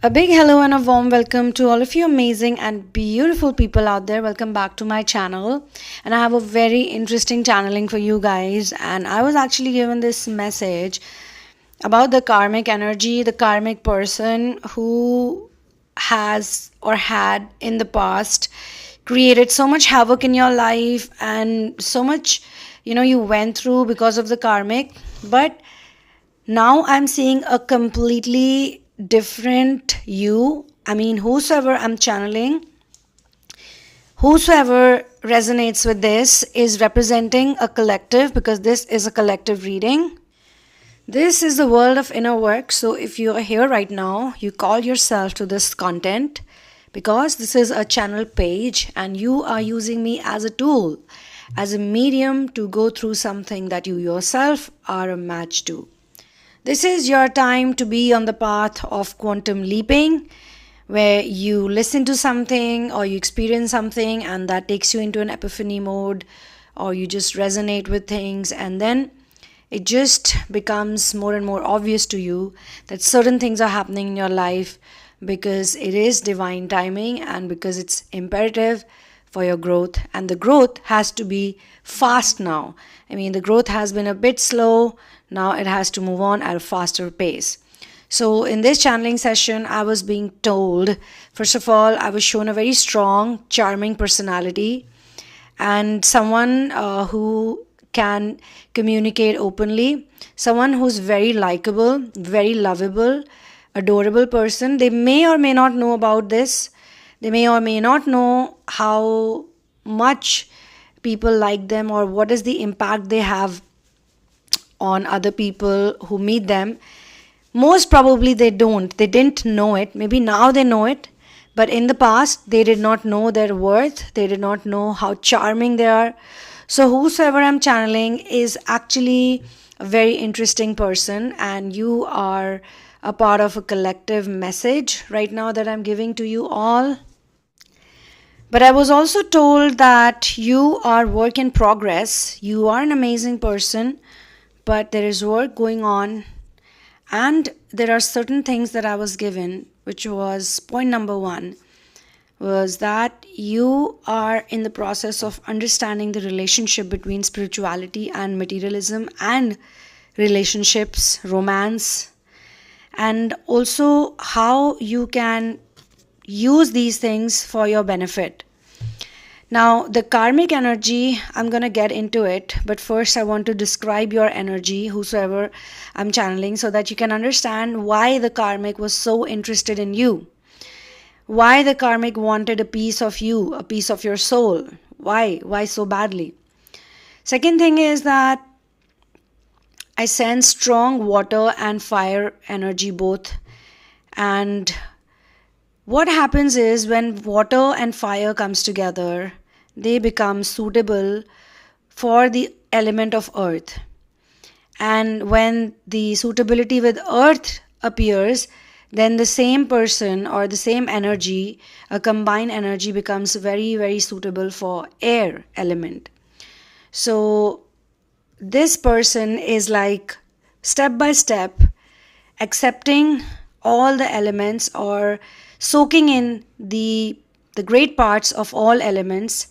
A big hello and a warm welcome to all of you amazing and beautiful people out there. Welcome back to my channel. And I have a very interesting channeling for you guys. And I was actually given this message about the karmic energy, the karmic person who has or had in the past created so much havoc in your life and so much, you went through because of the karmic. But now I'm seeing a completely different you. Whosoever I'm channeling, whosoever resonates with this is representing a collective, because this is a collective reading. This is the world of inner work. So if you are here right now, you call yourself to this content because this is a channel page and you are using me as a tool, as a medium to go through something that you yourself are a match to. This is your time to be on the path of quantum leaping, where you listen to something or you experience something and that takes you into an epiphany mode, or you just resonate with things, and then it just becomes more and more obvious to you that certain things are happening in your life because it is divine timing and because it's imperative for your growth. And the growth has to be fast now. The growth has been a bit slow. Now it has to move on at a faster pace. So in this channeling session, I was being told, first of all, I was shown a very strong, charming personality and someone who can communicate openly, someone who's very likable, very lovable, adorable person. They may or may not know about this. They may or may not know how much people like them or what is the impact they have on other people who meet them. Most probably they didn't know it. Maybe now they know it, but in the past they did not know their worth. They did not know how charming they are. So whosoever I'm channeling is actually a very interesting person, and you are a part of a collective message right now that I'm giving to you all. But I was also told that you are work in progress. You are an amazing person, but there is work going on, and there are certain things that I was given, which was point number 1, was that you are in the process of understanding the relationship between spirituality and materialism and relationships, romance, and also how you can use these things for your benefit. Now, the karmic energy, I'm going to get into it, but first I want to describe your energy, whosoever I'm channeling, so that you can understand why the karmic was so interested in you. Why the karmic wanted a piece of you, a piece of your soul. Why? Why so badly? Second thing is that I sense strong water and fire energy both. And what happens is when water and fire comes together, they become suitable for the element of earth. And when the suitability with earth appears, then the same person or the same energy, a combined energy, becomes very, very suitable for air element. So this person is like step by step accepting all the elements or soaking in the great parts of all elements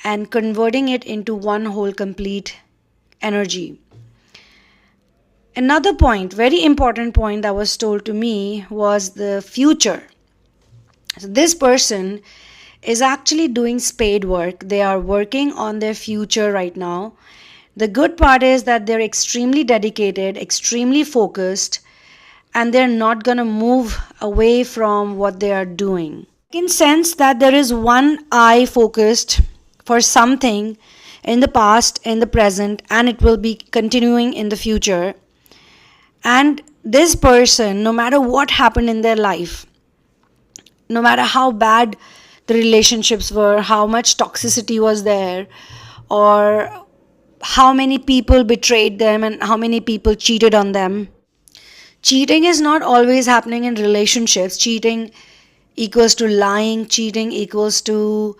and converting it into one whole complete energy. Another point, very important point that was told to me was the future. So this person is actually doing spade work. They are working on their future right now. The good part is that they're extremely dedicated, extremely focused, and they're not going to move away from what they are doing. I can sense that there is one eye focused for something in the past, in the present, and it will be continuing in the future. And this person, no matter what happened in their life, no matter how bad the relationships were, how much toxicity was there, or how many people betrayed them and how many people cheated on them. Cheating is not always happening in relationships. Cheating equals to lying. Cheating equals to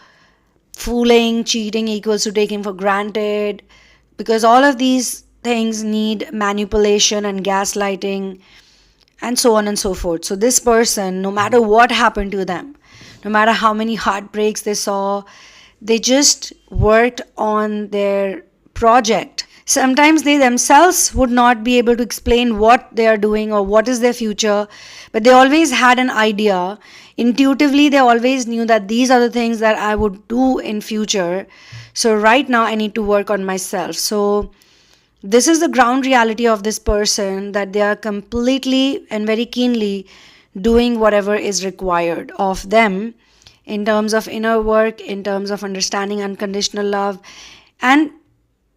fooling. Cheating equals to taking for granted. Because all of these things need manipulation and gaslighting and so on and so forth. So this person, no matter what happened to them, no matter how many heartbreaks they saw, they just worked on their project. Sometimes they themselves would not be able to explain what they are doing or what is their future, but they always had an idea. Intuitively, they always knew that these are the things that I would do in future. So right now I need to work on myself. So this is the ground reality of this person, that they are completely and very keenly doing whatever is required of them in terms of inner work, in terms of understanding unconditional love. And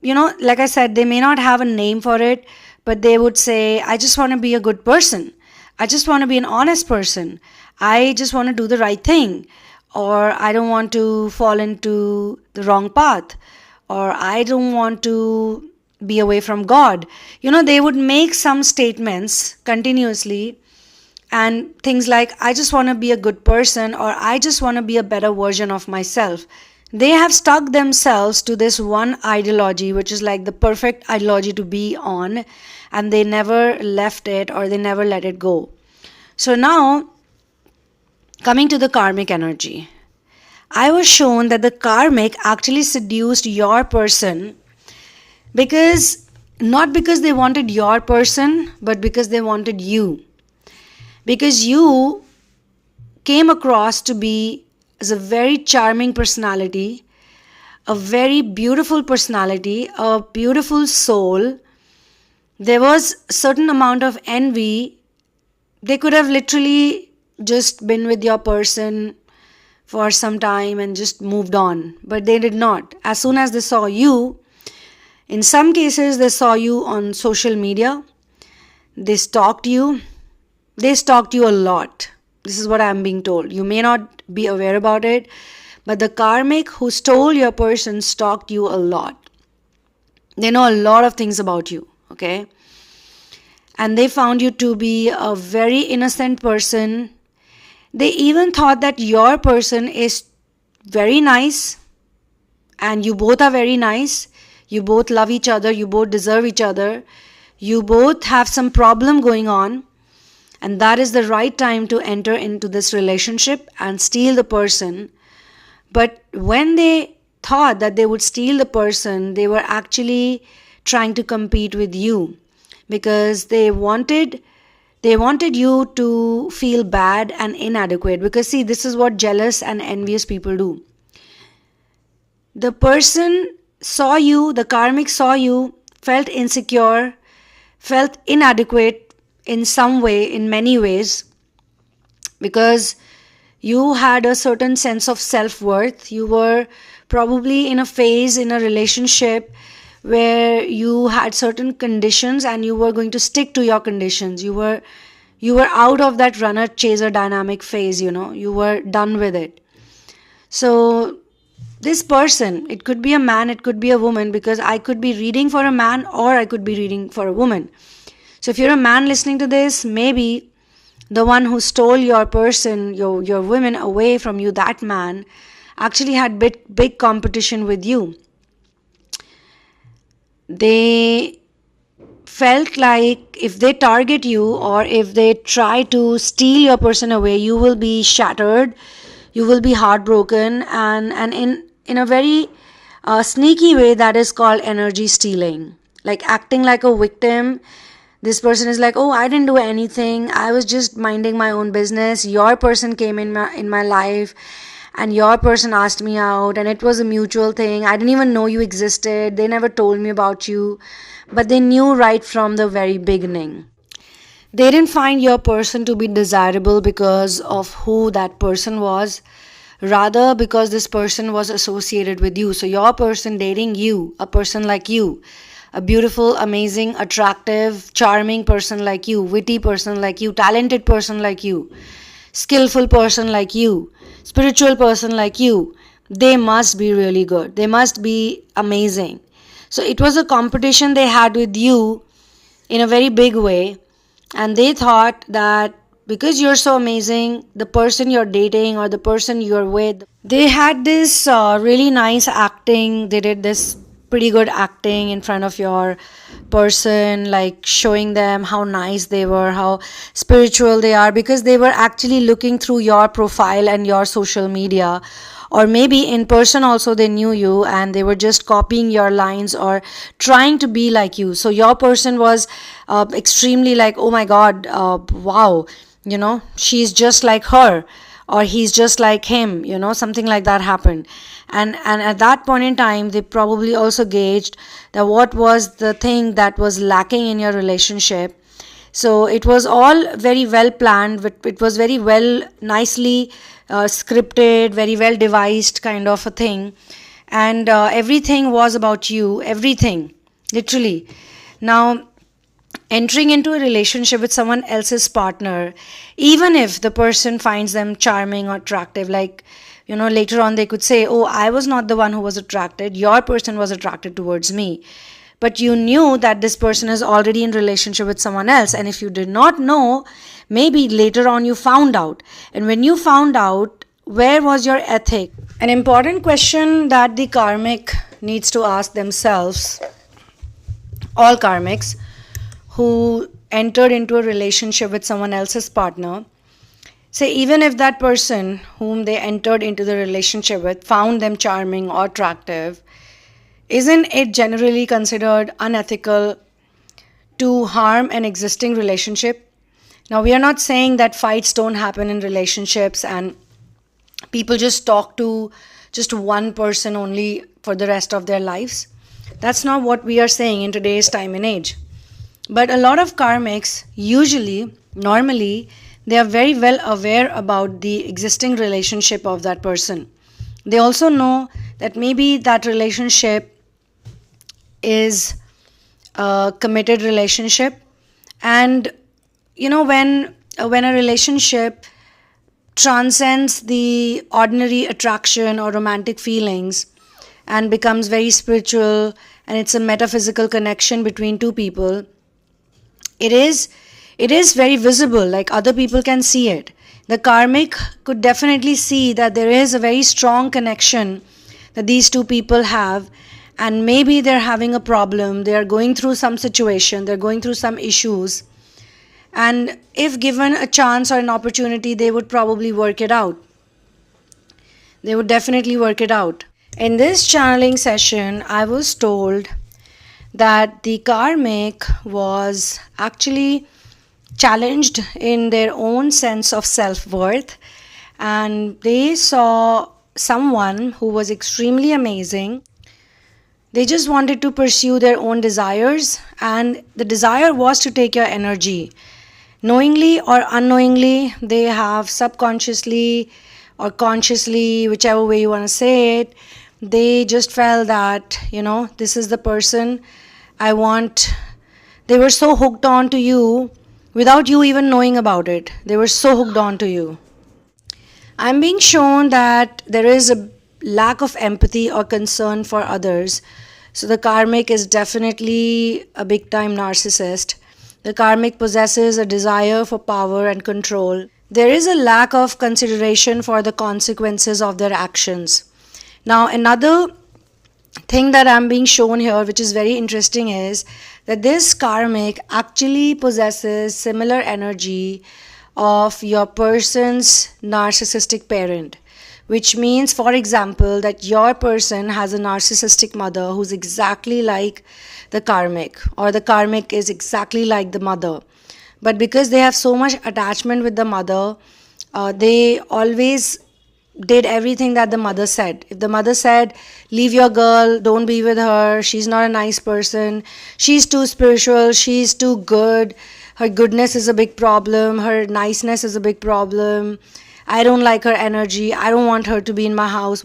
like I said, they may not have a name for it, but they would say, I just want to be a good person. I just want to be an honest person. I just want to do the right thing. Or I don't want to fall into the wrong path. Or I don't want to be away from God. They would make some statements continuously, and things like, I just want to be a good person, or I just want to be a better version of myself. They have stuck themselves to this one ideology, which is like the perfect ideology to be on, and they never left it, or they never let it go. So now, coming to the karmic energy, I was shown that the karmic actually seduced your person not because they wanted your person, but because they wanted you. Because you came across to be as a very charming personality, a very beautiful personality, a beautiful soul. There was a certain amount of envy. They could have literally just been with your person for some time and just moved on, but they did not. As soon as they saw you, in some cases they saw you on social media, they stalked you. They stalked you a lot. This is what I'm being told. You may not be aware about it, but the karmic who stole your person stalked you a lot. They know a lot of things about you, okay? And they found you to be a very innocent person. They even thought that your person is very nice, and you both are very nice. You both love each other. You both deserve each other. You both have some problem going on. And that is the right time to enter into this relationship and steal the person. But when they thought that they would steal the person, they were actually trying to compete with you, because they wanted you to feel bad and inadequate. Because see, this is what jealous and envious people do. The person saw you, the karmic saw you, felt insecure, felt inadequate in some way, in many ways, because you had a certain sense of self-worth. You were probably in a phase in a relationship where you had certain conditions and you were going to stick to your conditions. You were out of that runner-chaser dynamic phase, you were done with it. So this person, it could be a man, it could be a woman, because I could be reading for a man or I could be reading for a woman. So if you're a man listening to this, maybe the one who stole your person, your women away from you, that man actually had big competition with you. They felt like if they target you or if they try to steal your person away, you will be shattered, you will be heartbroken, and in a very sneaky way, that is called energy stealing. Like acting like a victim. This person is like, oh, I didn't do anything. I was just minding my own business. Your person came in my life, and your person asked me out, and it was a mutual thing. I didn't even know you existed. They never told me about you, but they knew right from the very beginning. They didn't find your person to be desirable because of who that person was, rather because this person was associated with you. So your person dating you, a person like you, a beautiful, amazing, attractive, charming person like you, witty person like you, talented person like you, skillful person like you, spiritual person like you, they must be really good. They must be amazing. So it was a competition they had with you in a very big way, and they thought that because you're so amazing, the person you're dating or the person you're with, they had this really nice acting. They did this pretty good acting in front of your person, like showing them how nice they were, how spiritual they are, because they were actually looking through your profile and your social media. Or maybe in person also they knew you and they were just copying your lines or trying to be like you. So your person was extremely like, oh my god, wow, she's just like her, or he's just like him, something like that happened. And at that point in time, they probably also gauged that what was the thing that was lacking in your relationship. So it was all very well planned, but it was very well, nicely scripted, very well devised kind of a thing. And everything was about you, everything, literally. Now, entering into a relationship with someone else's partner, even if the person finds them charming or attractive, like, later on they could say, oh, I was not the one who was attracted, your person was attracted towards me. But you knew that this person is already in relationship with someone else. And if you did not know, maybe later on you found out. And when you found out, where was your ethic? An important question that the karmic needs to ask themselves, all karmics who entered into a relationship with someone else's partner, say even if that person whom they entered into the relationship with found them charming or attractive, isn't it generally considered unethical to harm an existing relationship? Now, we are not saying that fights don't happen in relationships and people just talk to just one person only for the rest of their lives. That's not what we are saying in today's time and age. But a lot of karmics, normally, they are very well aware about the existing relationship of that person. They also know that maybe that relationship is a committed relationship. And when a relationship transcends the ordinary attraction or romantic feelings and becomes very spiritual, and it's a metaphysical connection between two people, it is very visible, like other people can see it. The karmic could definitely see that there is a very strong connection that these two people have, and maybe they're having a problem, they are going through some situation, they're going through some issues, and if given a chance or an opportunity, they would probably work it out. They would definitely work it out. In this channeling session, I was told that the karmic was actually challenged in their own sense of self-worth, and they saw someone who was extremely amazing. They just wanted to pursue their own desires, and the desire was to take your energy. Knowingly or unknowingly, they have subconsciously or consciously, whichever way you want to say it, they just felt that, this is the person I want. They were so hooked on to you without you even knowing about it. They were so hooked on to you. I'm being shown that there is a lack of empathy or concern for others. So the karmic is definitely a big time narcissist. The karmic possesses a desire for power and control. There is a lack of consideration for the consequences of their actions. Now, another thing that I'm being shown here, which is very interesting, is that this karmic actually possesses similar energy of your person's narcissistic parent, which means, for example, that your person has a narcissistic mother who's exactly like the karmic, or the karmic is exactly like the mother. But because they have so much attachment with the mother, they always did everything that the mother said. If the mother said, leave your girl, don't be with her, she's not a nice person, she's too spiritual, she's too good, her goodness is a big problem, her niceness is a big problem, I don't like her energy, I don't want her to be in my house.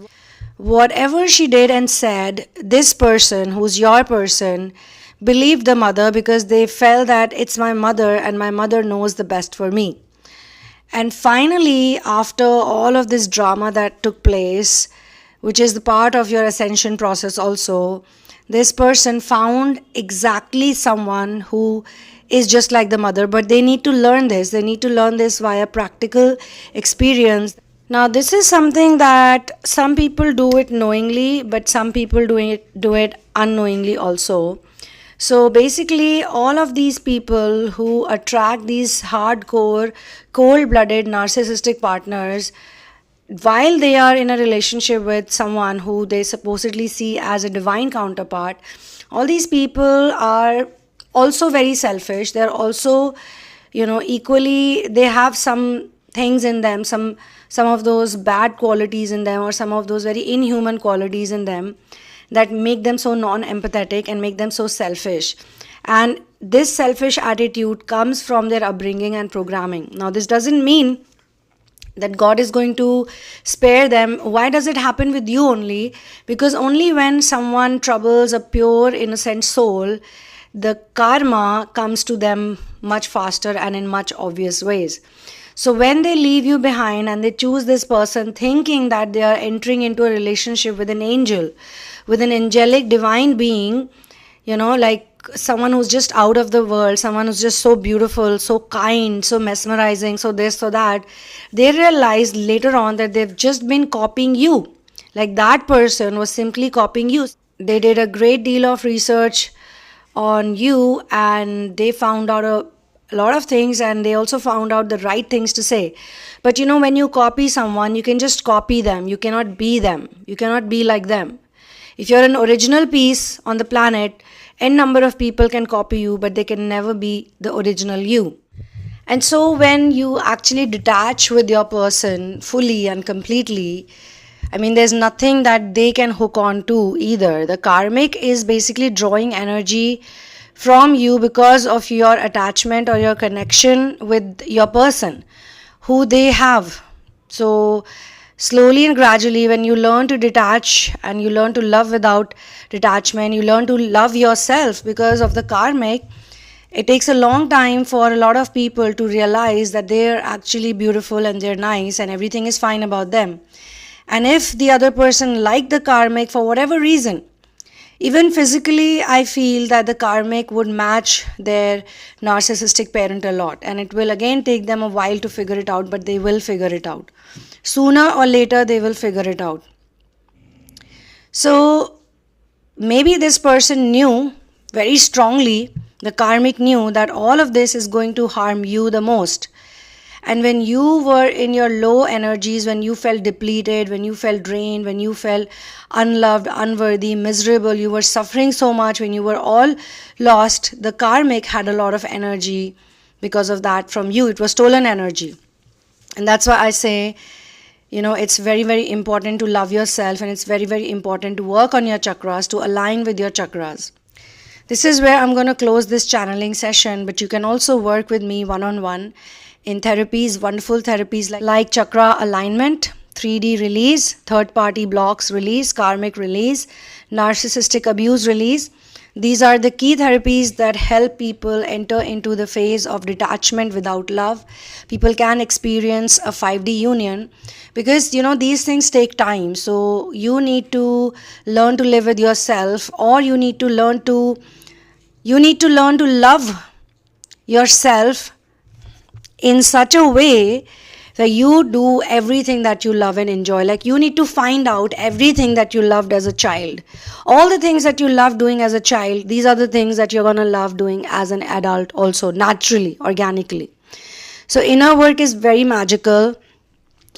Whatever she did and said, this person, who's your person, believed the mother because they felt that it's my mother and my mother knows the best for me. And finally, after all of this drama that took place, which is the part of your ascension process also, this person found exactly someone who is just like the mother. But they need to learn this. They need to learn this via practical experience. Now, this is something that some people do it knowingly, but some people do it unknowingly also. So basically, all of these people who attract these hardcore, cold-blooded, narcissistic partners, while they are in a relationship with someone who they supposedly see as a divine counterpart, all these people are also very selfish. They're also, equally, they have some things in them, some of those bad qualities in them, or some of those very inhuman qualities in them that make them so non-empathetic and make them so selfish. And this selfish attitude comes from their upbringing and programming. Now, this doesn't mean that God is going to spare them. Why does it happen with you only? Because only when someone troubles a pure, innocent soul, the karma comes to them much faster and in much obvious ways. So when they leave you behind and they choose this person thinking that they are entering into a relationship with an angel, with an angelic divine being, like someone who's just out of the world, someone who's just so beautiful, so kind, so mesmerizing, so this, so that, they realize later on that they've just been copying you. Like that person was simply copying you. They did a great deal of research on you and they found out a lot of things, and they also found out the right things to say. But when you copy someone, you can just copy them. You cannot be them. You cannot be like them. If you're an original piece on the planet, n number of people can copy you, but they can never be the original you. And so when you actually detach with your person fully and completely, there's nothing that they can hook on to either. The karmic is basically drawing energy from you because of your attachment or your connection with your person, who they have. So slowly and gradually, when you learn to detach and you learn to love without detachment, you learn to love yourself because of the karmic. It takes a long time for a lot of people to realize that they're actually beautiful and they're nice and everything is fine about them. And if the other person liked the karmic for whatever reason, even physically, I feel that the karmic would match their narcissistic parent a lot. And it will again take them a while to figure it out, but they will figure it out. Sooner or later, they will figure it out. So maybe this person knew very strongly, the karmic knew that all of this is going to harm you the most. And when you were in your low energies, when you felt depleted, when you felt drained, when you felt unloved, unworthy, miserable, you were suffering so much, when you were all lost, the karmic had a lot of energy because of that from you. It was stolen energy. And that's why I say, it's very, very important to love yourself, and it's very, very important to work on your chakras, to align with your chakras. This is where I'm going to close this channeling session, but you can also work with me one-on-one in therapies, wonderful therapies like chakra alignment, 3D release, third-party blocks release, karmic release, narcissistic abuse release. These are the key therapies that help people enter into the phase of detachment without love. People can experience a 5D union because, these things take time. So you need to learn to live with yourself, or you need to learn to love yourself in such a way that you do everything that you love and enjoy. Like you need to find out everything that you loved as a child. All the things that you loved doing as a child, these are the things that you're going to love doing as an adult also, naturally, organically. So inner work is very magical.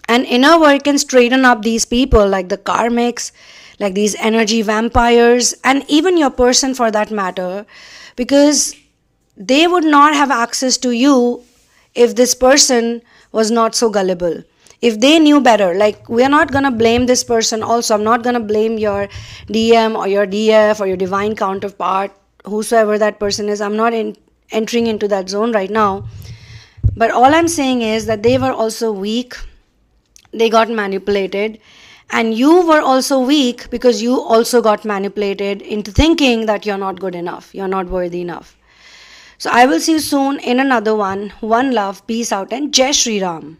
And inner work can straighten up these people like the karmics, like these energy vampires, and even your person for that matter, because they would not have access to you if this person was not so gullible. If they knew better, like we are not going to blame this person also. I'm not going to blame your DM or your DF or your divine counterpart, whosoever that person is. I'm not entering into that zone right now. But all I'm saying is that they were also weak. They got manipulated. And you were also weak because you also got manipulated into thinking that you're not good enough. You're not worthy enough. So I will see you soon in another one. One love, peace out, and Jai Shri Ram.